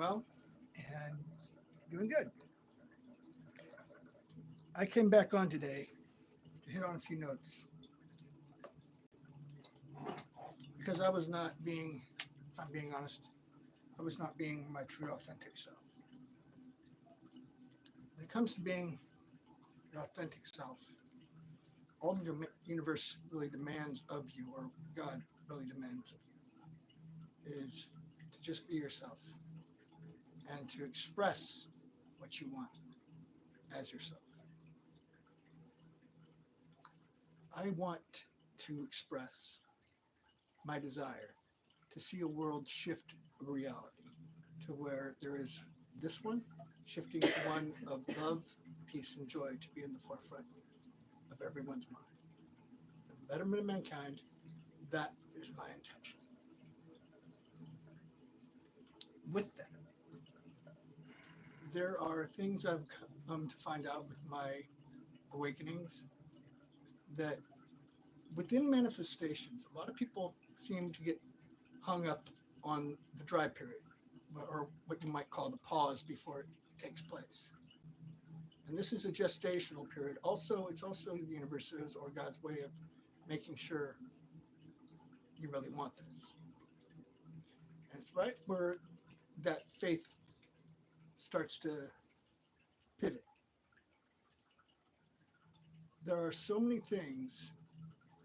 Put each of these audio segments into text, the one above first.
well and doing good. I came back on today to hit on a few notes because I was not being, if I'm being honest, I was not being my true authentic self. When it comes to being your authentic self, all the universe really demands of you, or God really demands of you, is to just be yourself and to express what you want as yourself. I want to express my desire to see a world shift reality to where there is this one shifting to one of love, peace, and joy to be in the forefront of everyone's mind. For the betterment of mankind, that is my intention. With that, there are things I've come to find out with my awakenings that within manifestations, a lot of people seem to get hung up on the dry period, or what you might call the pause before it takes place. And this is a gestational period. Also, it's also the universe's or God's way of making sure you really want this. And it's right where that faith starts to pivot. There are so many things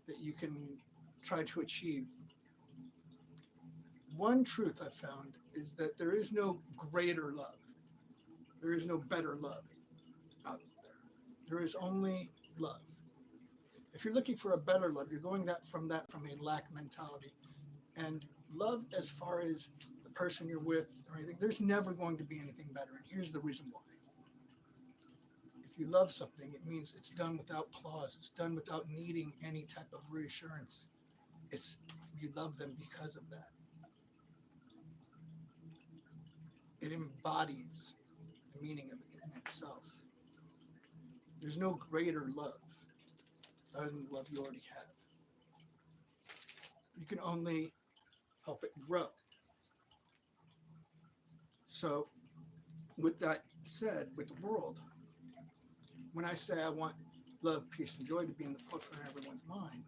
that you can try to achieve. One truth I've found is that there is no greater love. There is no better love out there. There is only love. If you're looking for a better love, you're going from a lack mentality. And love, as far as the person you're with or anything, there's never going to be anything better. And here's the reason why. If you love something, it means it's done without clause. It's done without needing any type of reassurance. It's you love them because of that. It embodies the meaning of it in itself. There's no greater love other than the love you already have. You can only help it grow. So, with that said, with the world, when I say I want love, peace, and joy to be in the forefront of everyone's mind,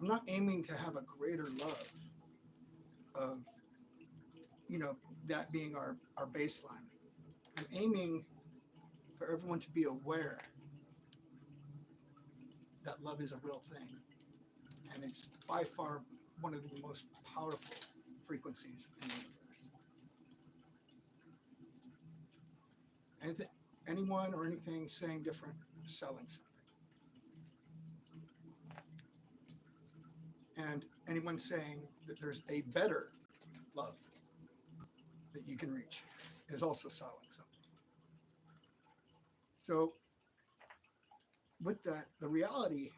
I'm not aiming to have a greater love of, that being our baseline. I'm aiming for everyone to be aware that love is a real thing. And it's by far one of the most powerful frequencies in the universe. Anything, anyone or anything saying different is selling something. And anyone saying that there's a better love that you can reach is also selling something. So with that, the reality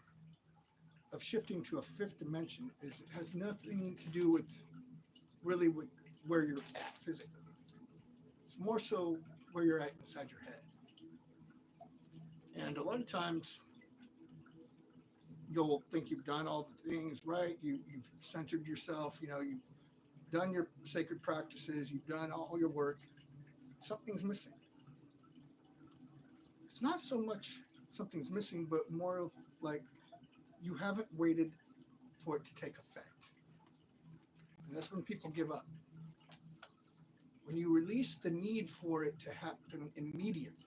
of shifting to a fifth dimension is it has nothing to do with really with where you're at physically. It's more so where you're at inside your head. And a lot of times you'll think you've done all the things right. You've centered yourself, you've done your sacred practices, you've done all your work. Something's missing. It's not so much something's missing, but more of like you haven't waited for it to take effect. And that's when people give up. When you release the need for it to happen immediately,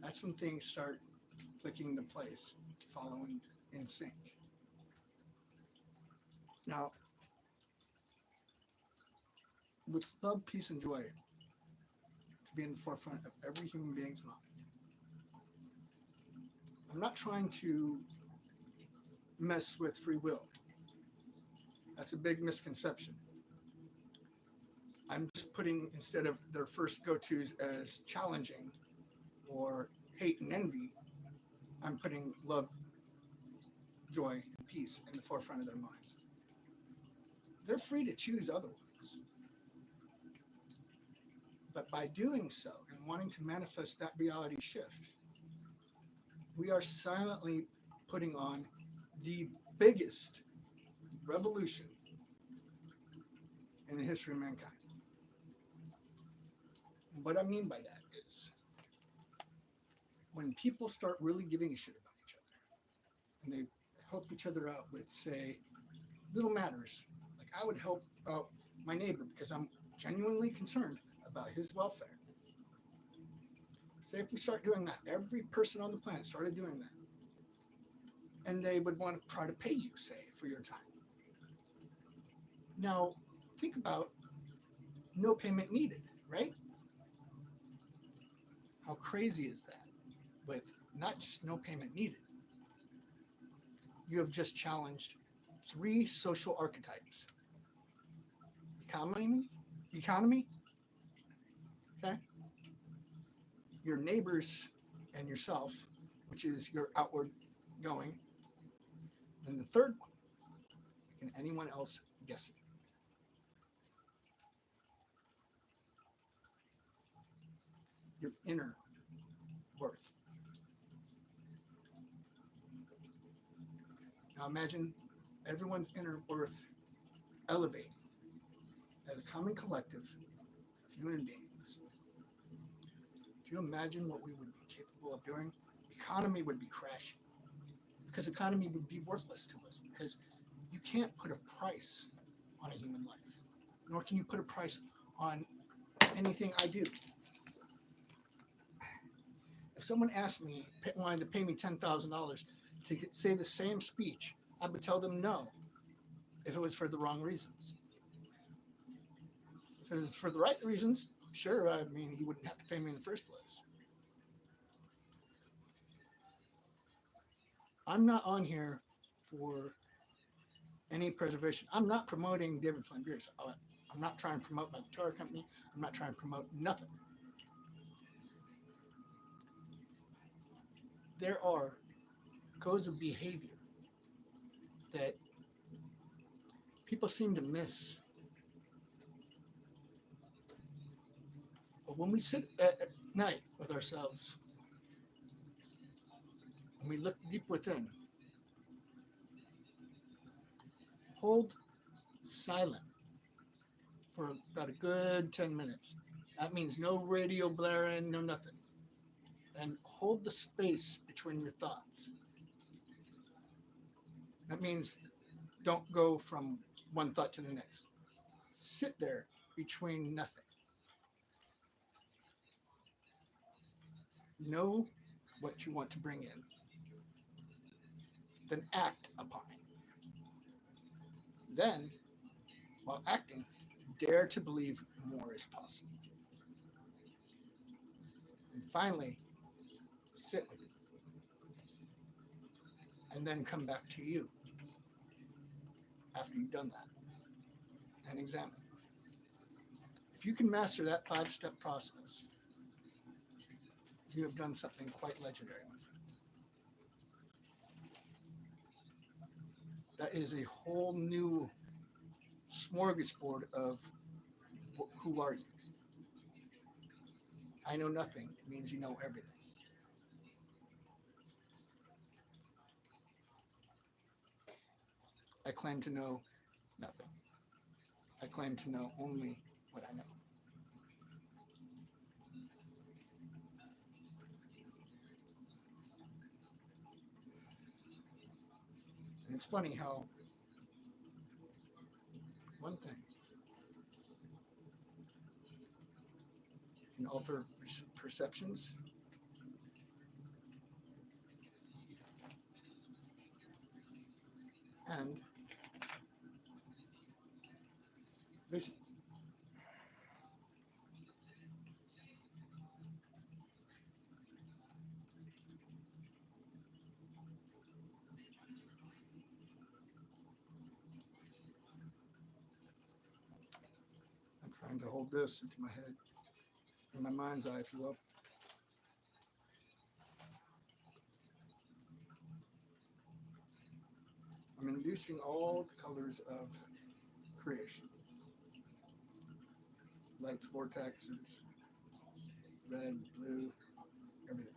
that's when things start clicking into place, following in sync. Now, with love, peace, and joy to be in the forefront of every human being's mind, I'm not trying to mess with free will. That's a big misconception. I'm just putting, instead of their first go-tos as challenging or hate and envy, I'm putting love, joy, and peace in the forefront of their minds. They're free to choose otherwise. But by doing so and wanting to manifest that reality shift, we are silently putting on the biggest revolution in the history of mankind. What I mean by that is when people start really giving a shit about each other and they help each other out with, say, little matters, like I would help out my neighbor because I'm genuinely concerned about his welfare. Say if we start doing that, every person on the planet started doing that, and they would want to try to pay you, say, for your time. Now, think about no payment needed, right? How crazy is that? With not just no payment needed, you have just challenged three social archetypes. Economy, okay? Your neighbors and yourself, which is your outward going. And the third one, can anyone else guess it? Your inner worth. Now imagine everyone's inner worth elevating as a common collective of human beings. Do you imagine what we would be capable of doing? Economy would be crashing because economy would be worthless to us because you can't put a price on a human life, nor can you put a price on anything I do. If someone asked me, wanted to pay me $10,000 to say the same speech, I would tell them no if it was for the wrong reasons. If it was for the right reasons, sure, I mean, you wouldn't have to pay me in the first place. I'm not on here for any preservation. I'm not promoting David Flynn beers. I'm not trying to promote my guitar company. I'm not trying to promote nothing. There are codes of behavior that people seem to miss. But when we sit at night with ourselves and we look deep within, hold silent for about a good 10 minutes. That means no radio blaring, no nothing. And hold the space between your thoughts. That means don't go from one thought to the next. Sit there between nothing. Know what you want to bring in. Then act upon it. Then, while acting, dare to believe more is possible. And finally, sit with it. And then come back to you after you've done that and examine. If you can master that 5-step process, you have done something quite legendary, my friend. That is a whole new smorgasbord of who are you. I know nothing means you know everything. I claim to know nothing. I claim to know only what I know. And it's funny how one thing can alter perceptions and visions. I'm trying to hold this into my head, in my mind's eye, if you will. I'm inducing all the colors of creation. Lights, vortexes, red, blue, everything.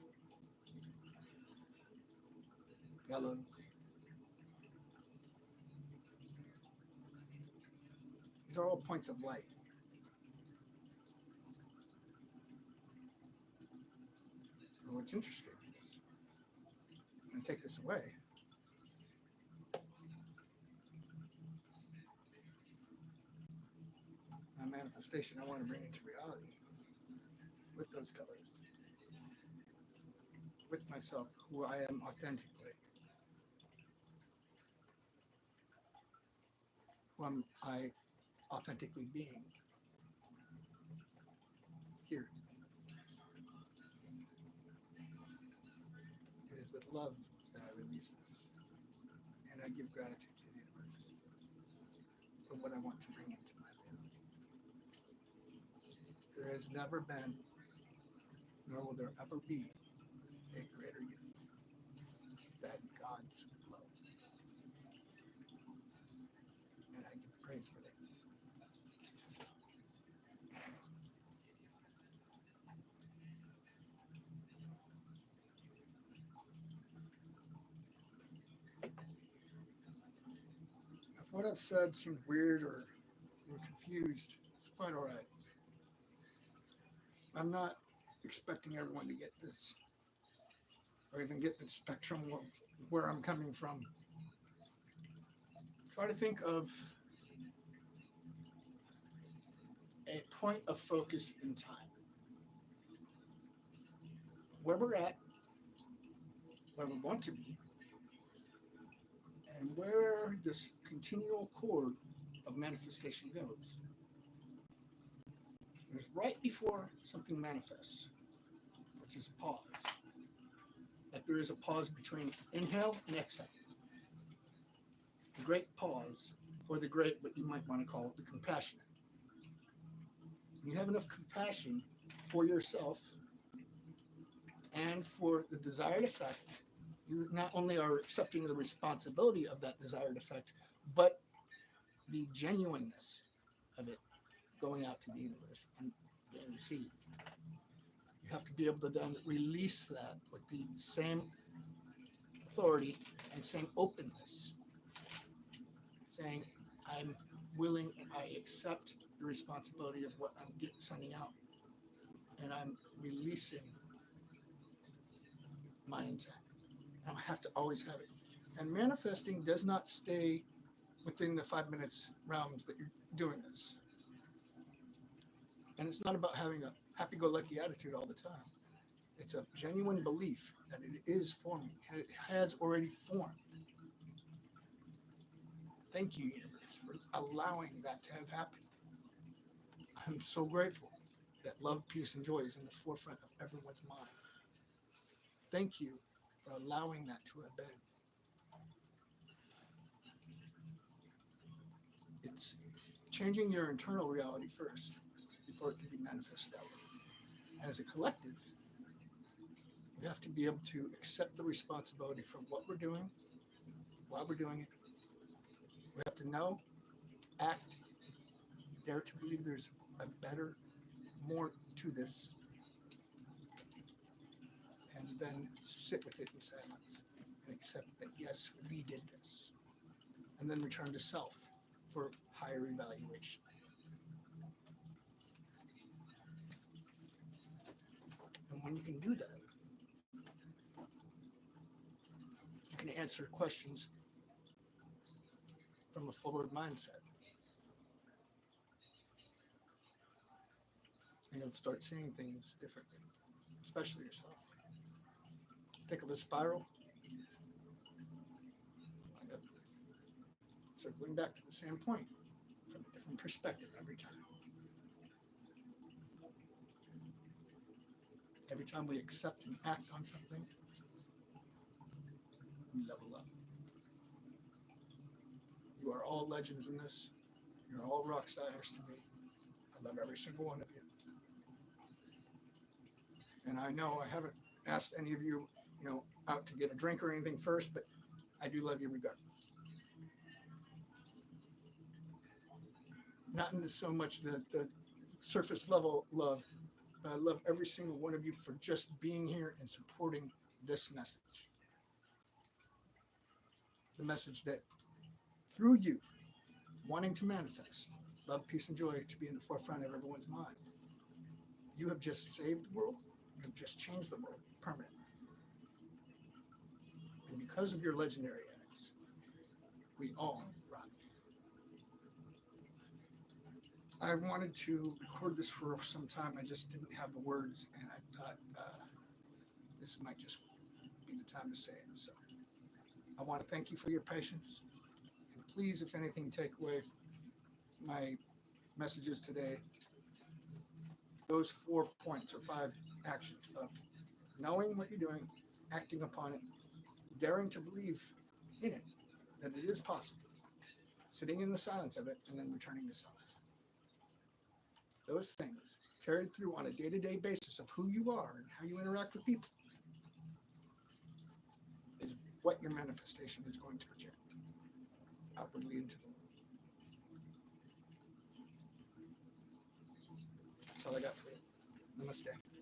Yellows. These are all points of light. what's interesting is, and take this away, my manifestation, I want to bring it to reality with those colors, with myself, who I am authentically, who am I authentically being here. It is with love that I release this, and I give gratitude to the universe for what I want to bring into my reality. There has never been, nor will there ever be, a greater gift than God's love, and I give praise for that. If what I've said seemed weird or you're confused, it's quite all right. I'm not expecting everyone to get this or even get the spectrum of where I'm coming from. Try to think of a point of focus in time. Where we're at, where we want to be, and where this continual chord of manifestation goes. There's right before something manifests, which is a pause. Like there is a pause between inhale and exhale. The great pause, or the great, what you might want to call it, the compassionate. When you have enough compassion for yourself and for the desired effect, you not only are accepting the responsibility of that desired effect, but the genuineness of it going out to the universe and being received. You have to be able to then release that with the same authority and same openness, saying, I'm willing and I accept the responsibility of what I'm sending out, and I'm releasing my intent. I don't have to always have it. And manifesting does not stay within the 5 minutes realms that you're doing this. And it's not about having a happy-go-lucky attitude all the time. It's a genuine belief that it is forming, it has already formed. Thank you, universe, for allowing that to have happened. I'm so grateful that love, peace, and joy is in the forefront of everyone's mind. Thank you for allowing that to have been. It's changing your internal reality first before it can be manifested out. As a collective, we have to be able to accept the responsibility for what we're doing, why we're doing it. We have to know, act, dare to believe there's a better, more to this, and then sit with it in silence and accept that, yes, we did this. And then return to self for higher evaluation. And when you can do that, you can answer questions from a forward mindset. And you'll start seeing things differently, especially yourself. Think of a spiral, wind up circling back to the same point from a different perspective every time. Every time we accept and act on something, we level up. You are all legends in this. You're all rock stars to me. I love every single one of you. And I know I haven't asked any of you, out to get a drink or anything first, but I do love you regardless. Not in so much the surface level love, but I love every single one of you for just being here and supporting this message. The message that through you, wanting to manifest love, peace, and joy to be in the forefront of everyone's mind, you have just saved the world You have just changed the world permanently. And because of your legendary acts, we all rise. I wanted to record this for some time. I just didn't have the words, and I thought this might just be the time to say it. So I want to thank you for your patience. And please, if anything, take away my messages today. Those 4 points or 5 actions of knowing what you're doing, acting upon it, daring to believe in it, that it is possible, sitting in the silence of it, and then returning to self. Those things carried through on a day-to-day basis of who you are and how you interact with people is what your manifestation is going to project outwardly into the world. That's all I got for you. Namaste.